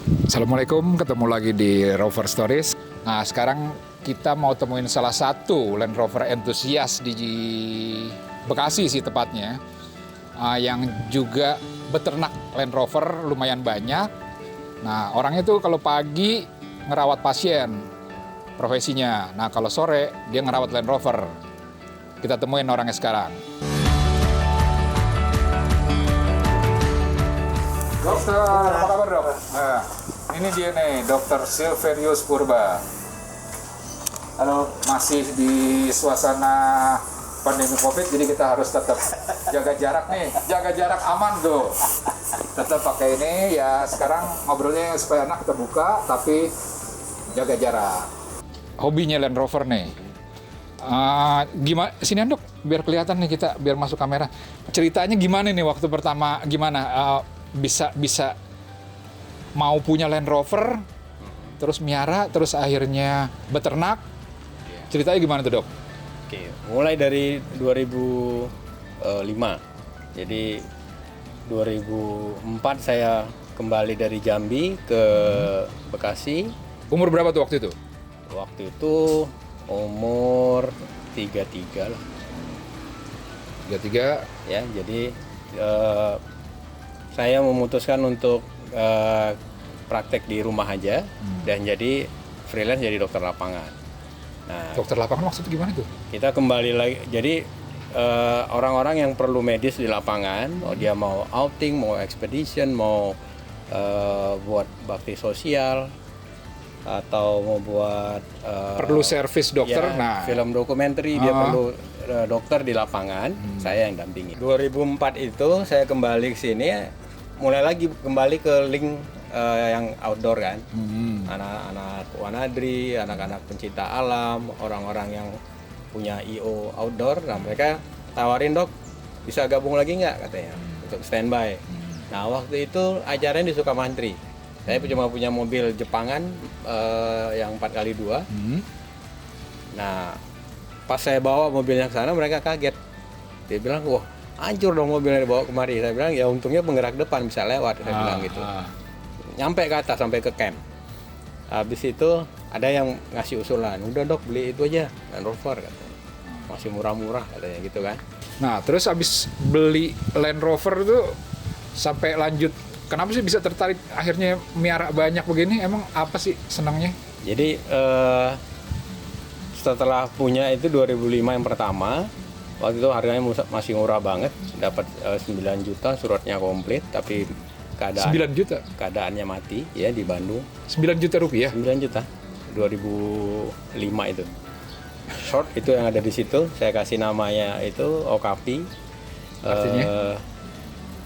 Assalamualaikum, ketemu lagi di Rover Stories. Nah, sekarang kita mau temuin salah satu Land Rover entusias di Bekasi sih tepatnya, yang juga beternak Land Rover lumayan banyak. Nah, orangnya tuh kalau pagi ngerawat pasien profesinya. Nah, kalau sore dia ngerawat Land Rover. Kita temuin orangnya sekarang. Dokter, apa kabar dok? Nah, ini dia nih, Dokter Silverius Purba. Halo, masih di suasana pandemi COVID, jadi kita harus tetap jaga jarak nih, jaga jarak aman tuh. Tetap pakai ini ya. Sekarang ngobrolnya supaya enak, kita buka, tapi jaga jarak. Hobinya Land Rover nih. Gimana? Sini dok, biar kelihatan nih kita, biar masuk kamera. Ceritanya gimana nih waktu pertama? Gimana? Bisa mau punya Land Rover, terus miara, terus akhirnya beternak. Ceritanya gimana tuh dok? Oke, mulai dari 2005. Jadi 2004 saya kembali dari Jambi ke Bekasi. Umur berapa tuh waktu itu? Waktu itu umur 33 lah. 33. Ya, jadi saya memutuskan untuk praktek di rumah aja dan jadi freelance jadi dokter lapangan. Nah, Dokter lapangan maksudnya gimana tuh? kita kembali lagi, jadi orang-orang yang perlu medis di lapangan, dia mau outing, mau expedition, mau buat bakti sosial, atau mau buat Perlu servis dokter, ya, nah film dokumenter, dia perlu dokter di lapangan, saya yang dampingi. 2004 itu saya kembali ke sini, mulai lagi kembali ke link yang outdoor kan, anak-anak Wanadri, anak-anak pencinta alam, orang-orang yang punya IO outdoor. Nah, mereka tawarin, dok bisa gabung lagi nggak katanya untuk standby. Nah, waktu itu acaranya di Sukamantri. Saya cuma punya mobil Jepangan yang 4x2. Nah, pas saya bawa mobilnya ke sana, mereka kaget. Dia bilang, wah hancur dong mobilnya dibawa kemari. Saya bilang, ya untungnya penggerak depan bisa lewat. Saya bilang gitu. Nyampe ke atas, sampai ke camp. Habis itu ada yang ngasih usulan, udah dok beli itu aja, Land Rover katanya. Masih murah-murah katanya gitu kan. Nah, terus habis beli Land Rover tuh sampai lanjut, kenapa sih bisa tertarik akhirnya miara banyak begini? Emang apa sih senangnya? Jadi setelah punya itu 2005 yang pertama, waktu itu harganya masih murah banget, dapat 9 juta, suratnya komplit, tapi 9 juta? keadaannya mati ya di Bandung. 9 juta rupiah? 9 juta, 2005 itu. Short itu yang ada di situ, saya kasih namanya itu Okapi. Artinya?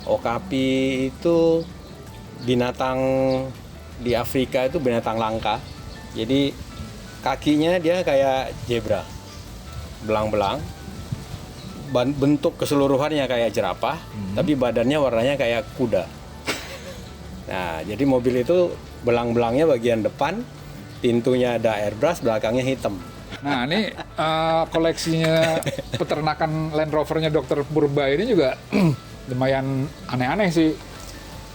Okapi itu binatang di Afrika, itu binatang langka. Jadi kakinya dia kayak zebra, belang-belang. Bentuk keseluruhannya kayak jerapah, tapi badannya warnanya kayak kuda. Nah, jadi mobil itu belang-belangnya bagian depan, pintunya ada airbrush, belakangnya hitam. Nah, ini koleksinya peternakan Land Rovernya Dokter Purba ini juga lumayan aneh-aneh sih.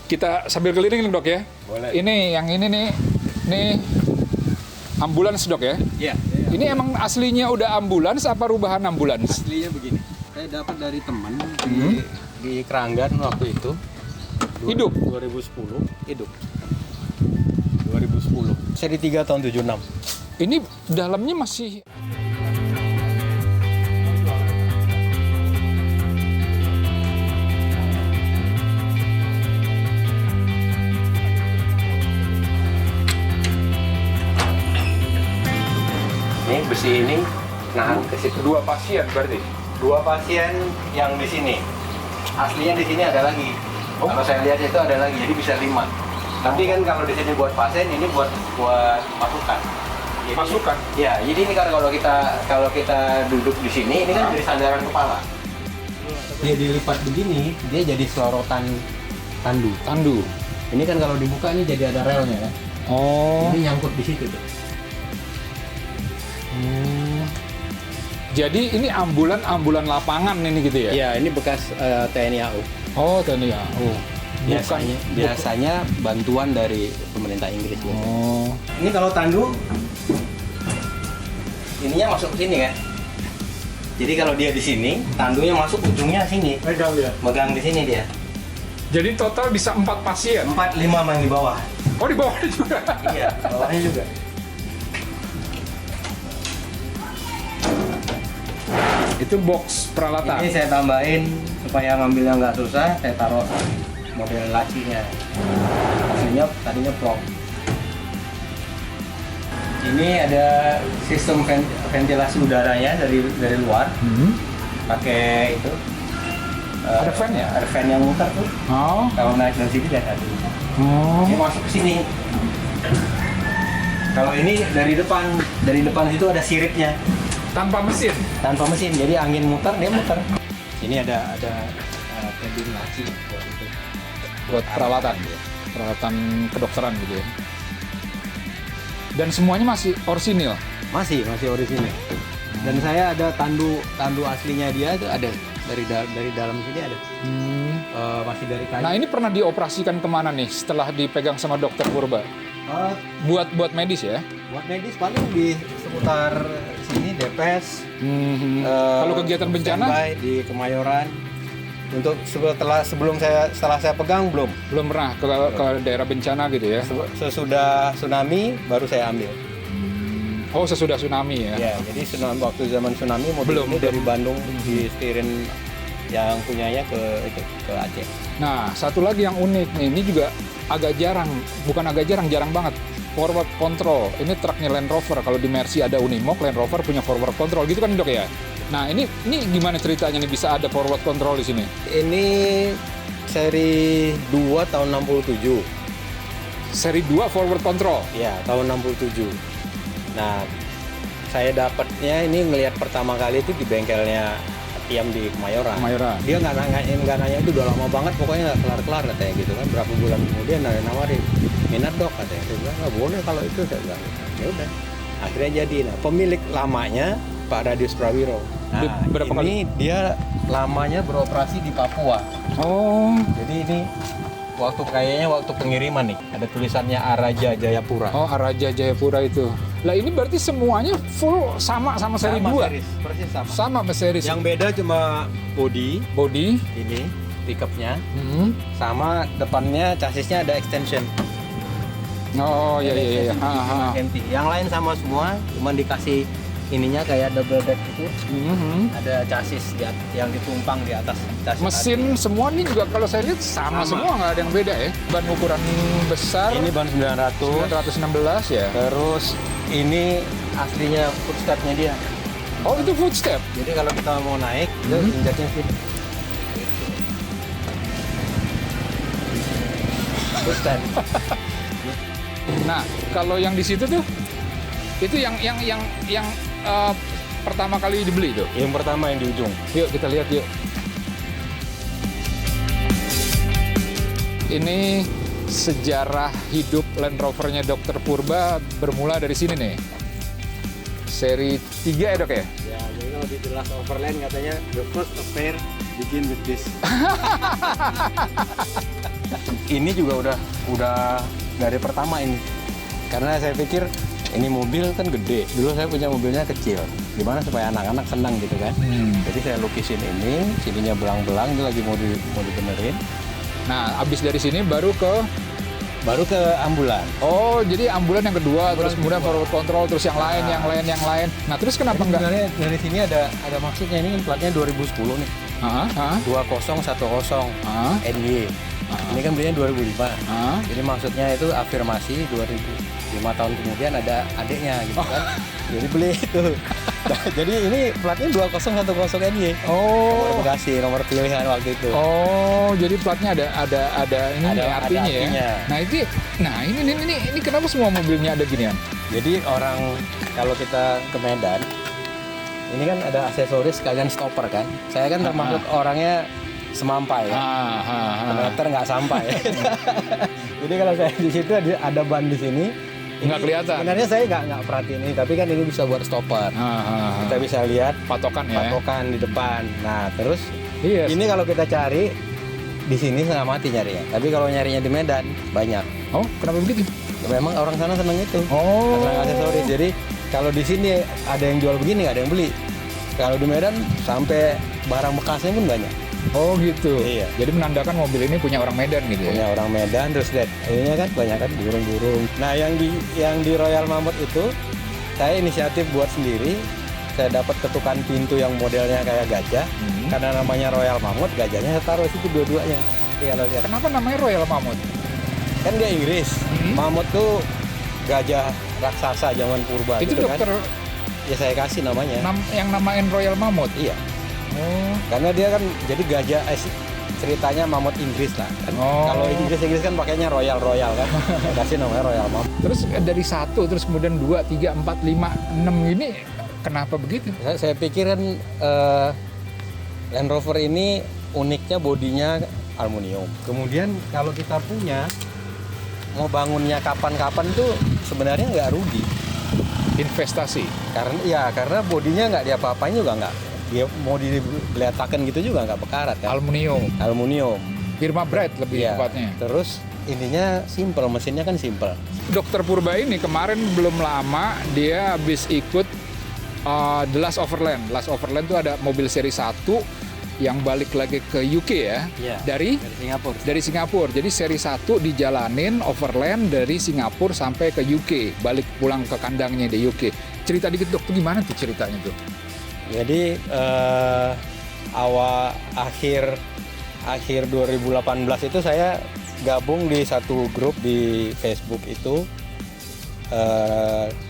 Kita sambil keliling dok ya. Boleh. Ini yang ini nih ambulans dok ya. Iya. Ini emang aslinya udah ambulans apa rubahan ambulans? Aslinya begini. Saya dapat dari teman di Keranggan waktu itu. Hidup? 2010. Hidup. 2010. Seri 3 tahun 76. Ini dalamnya masih... Ini besi ini nahan ke situ. 2 pasien berarti? 2 pasien yang di sini. Aslinya di sini ada lagi. Kalau saya lihat itu ada lagi, jadi bisa 5. Tapi kan kalau di sini buat pasien, ini buat masukan. Jadi, Masukan? Ya, jadi ini kan kalau kita duduk di sini, ini kan jadi sandaran kepala. Dia dilipat begini, dia jadi selorotan tandu. Tandu? Ini kan kalau dibuka ini jadi ada relnya kan. Oh. Ini nyangkut di situ tuh. Jadi ini ambulan lapangan ini gitu ya? Ya, ini bekas TNI AU. Oh, TNI AU. Biasanya bantuan dari pemerintah Inggris. Oh. Ini kalau tandu, ininya masuk ke sini kan. Jadi kalau dia di sini, tandunya masuk ujungnya sini. Megang ya. Megang di sini dia. Jadi total bisa 4 pasien. 4, 5 main di bawah. Oh, di bawah juga. Iya, bawahnya juga. Itu box peralatan. Ini saya tambahin supaya ngambilnya nggak susah, saya taruh model lacinya. Aslinya tadinya plong. Ini ada sistem ventilasi udaranya dari luar. Pakai itu. Ada fan ya? Ada fan yang muter tuh. Oh. Kalau naik dari sini dan tadi. Oh. Ini masuk ke sini. Kalau ini dari depan situ ada siripnya. Tanpa mesin. Tanpa mesin, jadi angin muter dia muter. Ini ada cabin laci buat itu. Buat peralatan kedokteran gitu ya. Dan semuanya masih orisinil. Masih orisinil. Dan saya ada tandu aslinya dia itu ada dari dalam sini ada. Masih dari kayu. Nah, ini pernah dioperasikan kemana nih setelah dipegang sama dokter Purba? Buat medis ya? Buat medis paling di seputar sini Depes. Kalau kegiatan bencana? Standby di Kemayoran. Untuk setelah saya pegang belum Belum pernah ke daerah bencana gitu ya? sesudah tsunami baru saya ambil. Oh, sesudah tsunami ya? Ya, jadi waktu zaman tsunami mobil Belum. ini dari Bandung disetirin yang punyanya ke Aceh. Nah, satu lagi yang unik nih, ini juga jarang banget. Forward control, ini truknya Land Rover. Kalau di Mercy ada Unimog, Land Rover punya forward control, gitu kan dok ya? Nah, ini gimana ceritanya nih bisa ada forward control di sini? Ini seri 2 tahun 67. Seri 2 forward control? Ya, tahun 67. Nah, saya dapatnya ini ngelihat pertama kali itu di bengkelnya Tiam di Kemayoran. Dia nggak nanya itu udah lama banget, pokoknya nggak kelar katanya gitu kan. Berapa bulan kemudian nawarin, minat dok katanya. Saya bilang nggak boleh kalau itu, saya bilang ya udah. Akhirnya jadi. Nah, pemilik lamanya Pak Radius Prawiro. Nah, berapa ini dia lamanya beroperasi di Papua. Oh, Jadi ini waktu pengiriman nih, ada tulisannya Araja Jayapura. oh Araja Jayapura itu. Lah ini berarti semuanya full sama seri 2? Persis sama. Sama sama series. Yang beda cuma body ini, pickupnya, sama depannya chassisnya ada extension. Oh, iya. Ganti. Yang lain sama semua, cuma dikasih ininya kayak double deck itu. Ada chassis yang ditumpang di atas chassis. Mesin semua nih juga kalau saya lihat sama semua, nggak ada yang beda ya. Ban ukuran besar. Ini ban 916 ya. Terus ini aslinya footstepnya dia. Oh, itu footstep. Jadi kalau kita mau naik, itu injaknya sini. Footstep. Nah, kalau yang di situ tuh itu yang pertama kali dibeli tuh. Yang pertama yang di ujung. Yuk kita lihat yuk. Ini sejarah hidup Land Rovernya Dr. Purba bermula dari sini nih. Seri 3 ya dok ya? Ya, jadi kalau di The Last Overland katanya the first affair begin with this. Ini juga udah dari pertama ini. Karena saya pikir ini mobil kan gede. Dulu saya punya mobilnya kecil. Gimana supaya anak-anak senang gitu kan. Jadi saya lukisin ini, sininya belang-belang, ini lagi mau dibenerin. Nah, abis dari sini baru ke ambulan. Oh, jadi ambulan yang kedua, terus kemudian forward control, terus yang lain. Nah, terus kenapa enggak? Sebenarnya dari sini ada maksudnya, ini kan platnya 2010 nih. 2010 NY. Ini kan belinya 2005. Jadi maksudnya itu afirmasi 2005 tahun kemudian ada adiknya gitu kan. Jadi beli itu. Nah, jadi ini platnya 2010 NY. Oh, Nomor Bekasi, nomor pilihan waktu itu. oh, jadi platnya ada ini Ada artinya ya. artinya. Nah, ini kenapa semua mobilnya ada ginian? Jadi orang kalau kita ke Medan, ini kan ada aksesoris sekalian stopper kan. Saya kan termasuk orangnya semampai ya. Meter nggak sampai. Jadi kalau saya di situ ada ban di sini. Nggak kelihatan. Sebenarnya saya nggak perhatiin ini, tapi kan ini bisa buat stopper. Kita bisa lihat Patokan ya. patokan di depan. Nah terus Iya. ini kalau kita cari di sini setengah mati nyarinya. Tapi kalau nyarinya di Medan banyak. Oh, kenapa begitu? Memang orang sana seneng itu. Oh. Seneng aksesoris. Jadi kalau di sini ada yang jual begini nggak ada yang beli. Kalau di Medan sampai barang bekasnya pun banyak. Oh gitu. Iya. Jadi menandakan mobil ini punya orang Medan gitu ya. Punya orang Medan, terus lihat ininya kan banyak kan burung-burung. Nah yang di Royal Mammoth itu saya inisiatif buat sendiri. Saya dapat ketukan pintu yang modelnya kayak gajah. Karena namanya Royal Mammoth, gajahnya saya taruh situ dua-duanya. Jadi kalau lihat Kenapa namanya Royal Mammoth? kan dia Inggris. Mammoth tuh gajah raksasa zaman purba Itu gitu dokter kan. Ya saya kasih namanya. yang namain Royal Mammoth. Iya. Oh. Karena dia kan jadi gajah ceritanya mammoth Inggris lah. Kan? Oh. Kalau Inggris kan pakainya royal kan. Saya kasih namanya Royal Mammoth. Terus dari 1, terus kemudian 2, 3, 4, 5, 6 ini kenapa begitu? Saya pikir kan Land Rover ini uniknya bodinya aluminium. Kemudian kalau kita punya mau bangunnya kapan-kapan tuh sebenarnya nggak rugi. Investasi. Karena bodinya nggak diapa-apain juga nggak. Dia mau diletakan gitu juga nggak bekarat kan. Aluminium. Firma Bright lebih Iya. tepatnya. Terus ininya simple, mesinnya kan simple. Dokter Purba ini kemarin belum lama dia habis ikut The Last Overland. Last Overland itu ada mobil seri 1 yang balik lagi ke UK ya. Iya. Dari Singapura. dari Singapura. Jadi seri 1 dijalanin overland dari Singapura sampai ke UK, balik pulang ke kandangnya di UK. Cerita dikit dok, tuh gimana tuh ceritanya tuh? Jadi akhir 2018 itu saya gabung di satu grup di Facebook itu.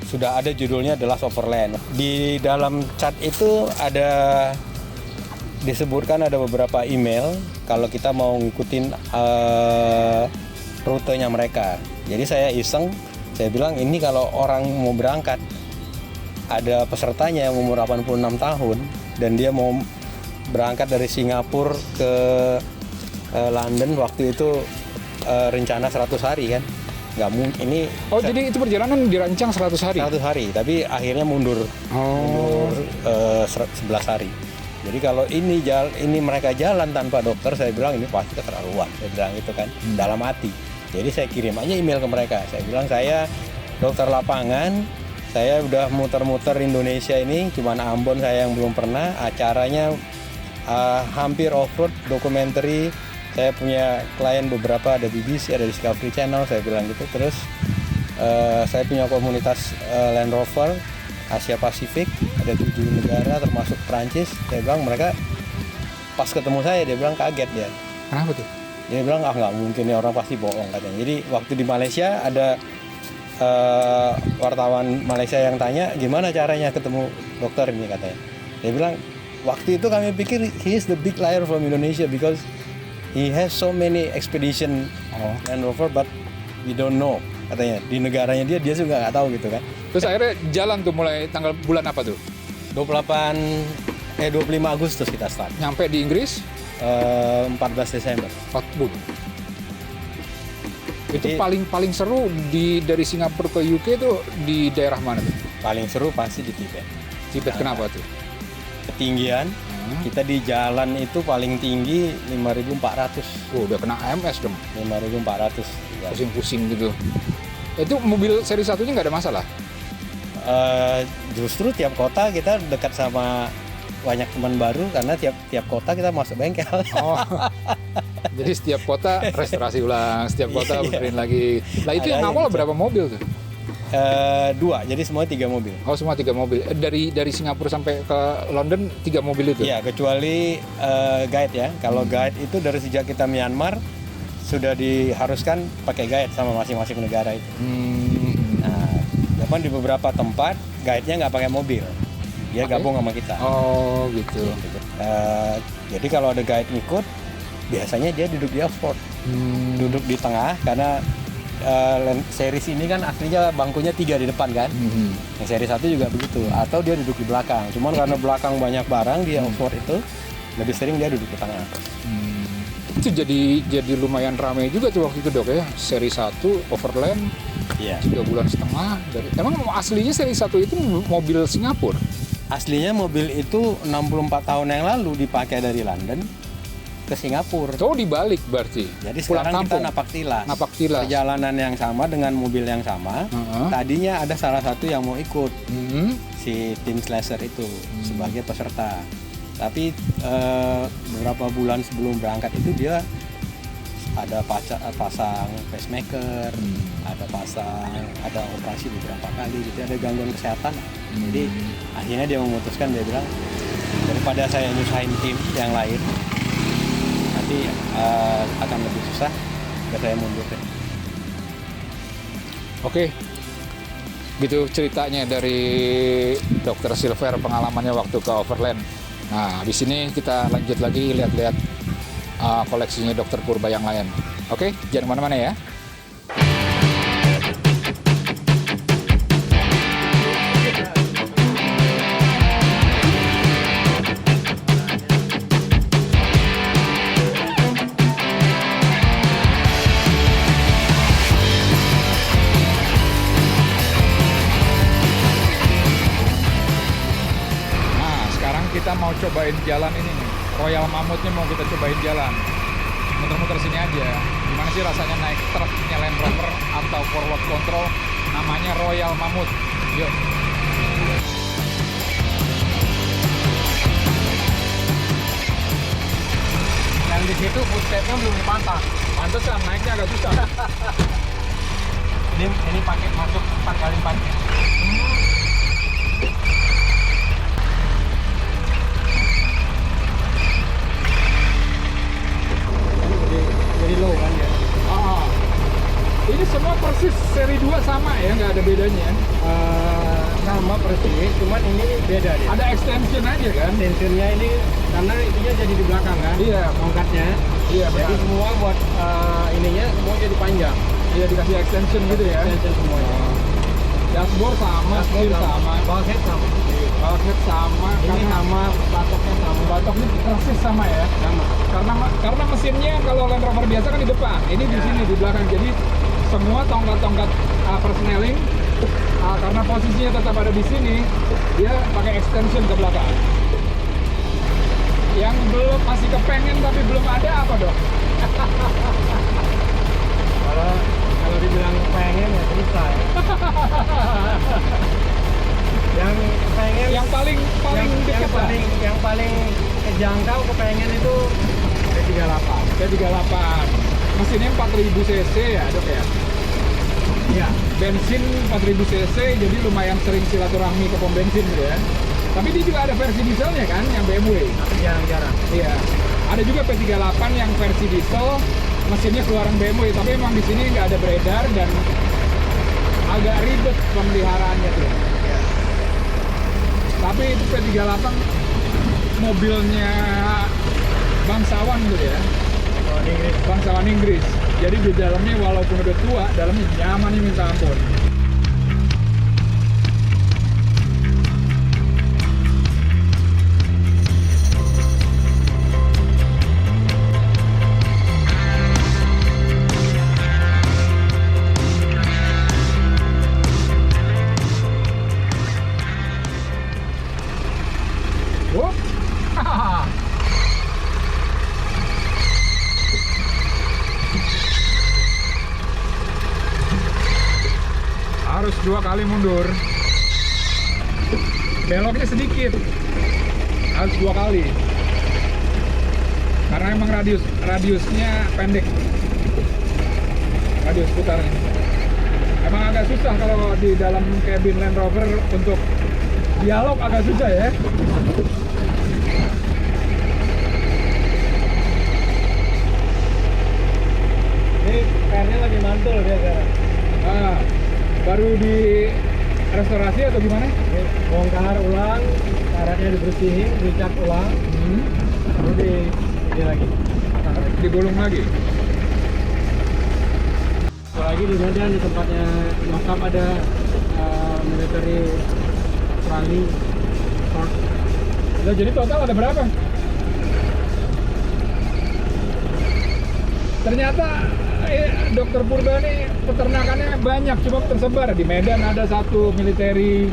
Sudah ada judulnya The Last Overland. Di dalam chat itu disebutkan ada beberapa email kalau kita mau ngikutin rutenya mereka. Jadi saya iseng, saya bilang ini kalau orang mau berangkat, ada pesertanya yang umur 86 tahun dan dia mau berangkat dari Singapura ke London waktu itu rencana 100 hari kan. Nggak mungkin ini. Oh, jadi itu perjalanan dirancang 100 hari? 100 hari, tapi akhirnya mundur 11 hari. Jadi kalau ini mereka jalan tanpa dokter, saya bilang ini pasti keterlaluan. Saya bilang itu kan dalam hati. Jadi saya kirim aja email ke mereka. Saya bilang saya dokter lapangan, saya udah muter-muter Indonesia ini, cuman Ambon saya yang belum pernah. Acaranya hampir off-road, dokumenter. Saya punya klien beberapa, ada BBC, ada Discovery Channel, saya bilang gitu. Terus saya punya komunitas Land Rover Asia Pasifik, ada 7 negara termasuk Prancis. Saya bilang mereka pas ketemu saya, dia bilang kaget ya. Kenapa tuh? Dia bilang nggak mungkin nih, orang pasti bohong katanya. Jadi waktu di Malaysia ada wartawan Malaysia yang tanya gimana caranya ketemu dokter ini katanya. Dia bilang waktu itu kami pikir he is the big liar from Indonesia because he has so many expedition Land Rover but we don't know katanya. Di negaranya dia juga nggak tahu gitu kan. Terus akhirnya jalan tuh mulai tanggal bulan apa tuh? 25 Agustus kita start. Nyampe di Inggris? 14 Desember. 40. Itu Jadi- paling seru dari Singapura ke UK itu di daerah mana tuh? Paling seru pasti di Tibet. Tibet kenapa tuh? Ketinggian kita di jalan itu paling tinggi 5.400. Oh, udah kena AMS dong. 5.400. Ya. Pusing-pusing gitu. Itu mobil seri satunya nggak ada masalah? Justru tiap kota kita dekat sama banyak teman baru karena tiap kota kita masuk bengkel. Oh. Jadi setiap kota restorasi ulang, setiap kota benerin lagi. Lah itu Ada yang yang awal gitu. berapa mobil tuh? 2, jadi semua 3 mobil. Oh, semua 3 mobil. Dari Singapura sampai ke London 3 mobil itu? Iya, kecuali guide ya. Kalau guide itu dari sejak kita Myanmar sudah diharuskan pakai guide sama masing-masing negara itu. Nah, cuman di beberapa tempat guide-nya nggak pakai mobil, dia Oke. gabung sama kita. Oh, gitu. Jadi kalau ada guide ngikut, biasanya dia duduk di off-road, duduk di tengah karena series ini kan aslinya bangkunya 3 di depan kan. Yang seri 1 juga begitu. Atau dia duduk di belakang. Cuman karena belakang banyak barang dia off-road itu lebih sering dia duduk di tengah. Itu jadi lumayan ramai juga tuh waktu itu dok ya. Seri 1 Overland Iya. 3,5 bulan. Emang aslinya seri 1 itu mobil Singapura? Aslinya mobil itu 64 tahun yang lalu dipakai dari London. ke Singapura. Oh, dibalik berarti. Jadi pulang sekarang kita kampung. napaktilas. Napaktilas. Perjalanan yang sama dengan mobil yang sama. Tadinya ada salah satu yang mau ikut si tim slasher itu sebagai peserta. Tapi beberapa bulan sebelum berangkat itu dia ada pasang pacemaker, ada operasi beberapa kali, gitu, ada gangguan kesehatan. Jadi akhirnya dia memutuskan, dia bilang daripada saya nyusahin tim yang lain, nanti akan lebih susah, biar saya mundur deh. Oke, gitu ceritanya dari Dr. Silver, pengalamannya waktu ke Overland. Nah, habis ini kita lanjut lagi lihat-lihat koleksinya Dr. Purba yang lain. Oke, jangan kemana-mana ya. Kita mau cobain jalan ini nih, Royal Mammoth-nya mau kita cobain jalan. Muter-muter sini aja. Gimana sih rasanya naik truknya Land Rover atau forward control, namanya Royal Mammoth. Yuk. Yang di situ footstep-nya belum dipasang. Pantesan naiknya agak susah. Ini pakai masuk 4x4. Jadi low kan ya. Ini semua persis seri 2 sama ya, nggak ada bedanya. Sama persis, cuman ini beda dia. Ada extension aja kan? Tensionnya ini karena itunya jadi di belakang kan. Iya. Tongkatnya. Iya, Jadi benar. semua buat ininya semua jadi panjang. Iya, dikasih extension gitu ya. Extension semuanya. Dashboard sama, setir sama, Bulkhead sama. bulkhead sama, Ini sama, batoknya sama. batoknya persis sama ya. Sama. Karena mesinnya kalau Land Rover biasa kan di depan, ini di sini di belakang. Jadi semua tongkat-tongkat persneling karena posisinya tetap ada di sini, dia pakai extension ke belakang. Yang belum masih kepengen tapi belum ada apa dok? Kalau dibilang pengen ya susah ya. Yang pengen Yang paling dekat lah. yang paling kejangkau kepengen itu P38. P38. Mesinnya 4000 cc ya dok ya? Iya. Bensin 4000 cc, jadi lumayan sering silaturahmi ke pom bensin gitu ya. Tapi dia juga ada versi dieselnya kan, yang BMW. Tapi jarang-jarang. Iya. Ada juga P38 yang versi diesel, mesinnya keluaran BMW, tapi emang di sini nggak ada beredar dan agak ribet pemeliharaannya tuh. Iya. Tapi itu P38 mobilnya bangsawan gitu ya, Kalau di Inggris bangsawan Inggris. Jadi di dalamnya walaupun udah tua, dalamnya nyamannya minta ampun. Whoop. Harus 2 kali mundur. Beloknya sedikit. Harus 2 kali. Karena emang radiusnya pendek. Radius putarnya. Emang agak susah kalau di dalam cabin Land Rover untuk dialog agak susah ya. ini pernya lagi mantul dia sekarang. Baru di restorasi atau gimana? Ini bongkar ulang, karetnya dibersihin, dicat ulang, baru ini lagi. Pasang lagi. Digulung lagi. Satu lagi di Medan di tempatnya makam ada military rally park. Nah, jadi total ada berapa? Ternyata Dr. Purba nih peternakannya banyak, cuma tersebar. Di Medan ada 1 military,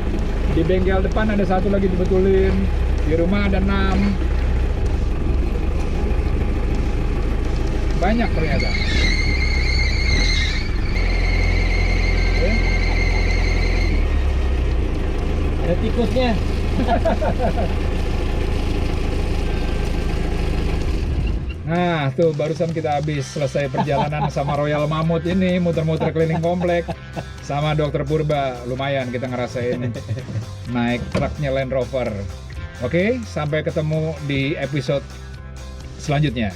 di bengkel depan ada 1 lagi dibetulin, di rumah ada 6. banyak ternyata. Oke. Ada tikusnya. Nah, tuh barusan kita habis selesai perjalanan sama Royal Mammoth ini, muter-muter keliling komplek sama Dokter Purba. Lumayan kita ngerasain naik truknya Land Rover. Oke, sampai ketemu di episode selanjutnya.